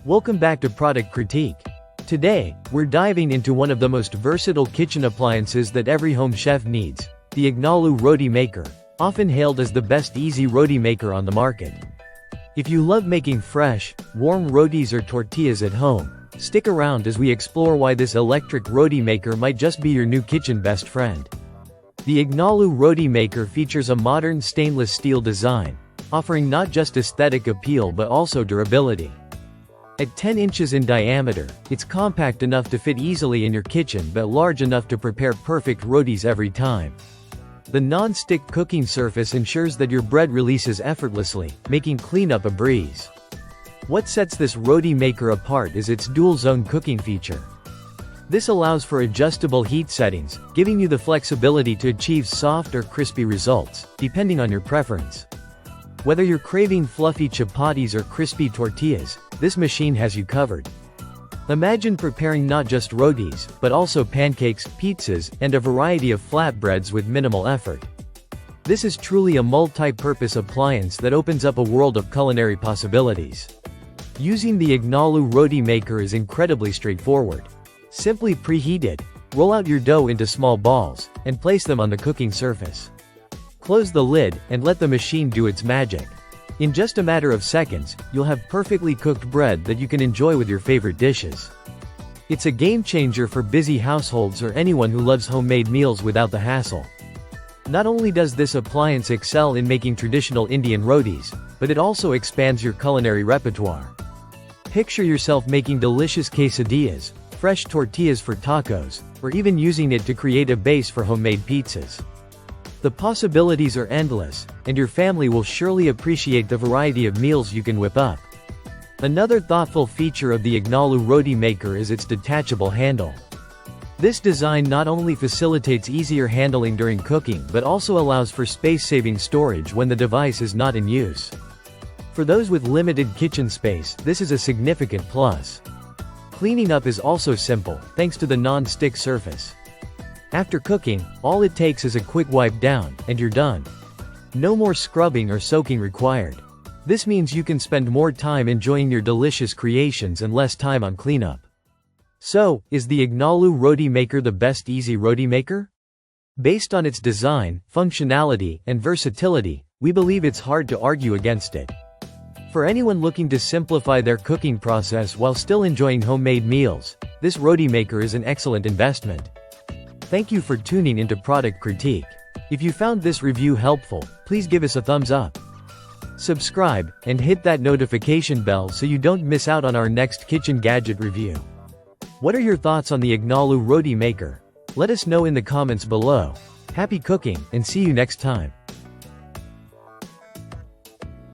Welcome back to Product Critique. Today, we're diving into one of the most versatile kitchen appliances that every home chef needs, the Ignalu Roti Maker, often hailed as the best easy roti maker on the market. If you love making fresh, warm rotis or tortillas at home, stick around as we explore why this electric roti maker might just be your new kitchen best friend. The Ignalu Roti Maker features a modern stainless steel design, offering not just aesthetic appeal but also durability. At 10 inches in diameter, it's compact enough to fit easily in your kitchen but large enough to prepare perfect rotis every time. The non-stick cooking surface ensures that your bread releases effortlessly, making cleanup a breeze. What sets this roti maker apart is its dual-zone cooking feature. This allows for adjustable heat settings, giving you the flexibility to achieve soft or crispy results, depending on your preference. Whether you're craving fluffy chapatis or crispy tortillas, this machine has you covered. Imagine preparing not just rotis, but also pancakes, pizzas, and a variety of flatbreads with minimal effort. This is truly a multi-purpose appliance that opens up a world of culinary possibilities. Using the Ignalu Roti Maker is incredibly straightforward. Simply preheat it, roll out your dough into small balls, and place them on the cooking surface. Close the lid, and let the machine do its magic. In just a matter of seconds, you'll have perfectly cooked bread that you can enjoy with your favorite dishes. It's a game changer for busy households or anyone who loves homemade meals without the hassle. Not only does this appliance excel in making traditional Indian rotis, but it also expands your culinary repertoire. Picture yourself making delicious quesadillas, fresh tortillas for tacos, or even using it to create a base for homemade pizzas. The possibilities are endless, and your family will surely appreciate the variety of meals you can whip up. Another thoughtful feature of the Ignalu Roti Maker is its detachable handle. This design not only facilitates easier handling during cooking but also allows for space-saving storage when the device is not in use. For those with limited kitchen space, this is a significant plus. Cleaning up is also simple, thanks to the non-stick surface. After cooking, all it takes is a quick wipe down, and you're done. No more scrubbing or soaking required. This means you can spend more time enjoying your delicious creations and less time on cleanup. So, is the Ignalu Roti Maker the best easy roti maker? Based on its design, functionality, and versatility, we believe it's hard to argue against it. For anyone looking to simplify their cooking process while still enjoying homemade meals, this roti maker is an excellent investment. Thank you for tuning into Product Critique. If you found this review helpful, please give us a thumbs up. Subscribe, and hit that notification bell so you don't miss out on our next kitchen gadget review. What are your thoughts on the Ignalu Roti Maker? Let us know in the comments below. Happy cooking, and see you next time.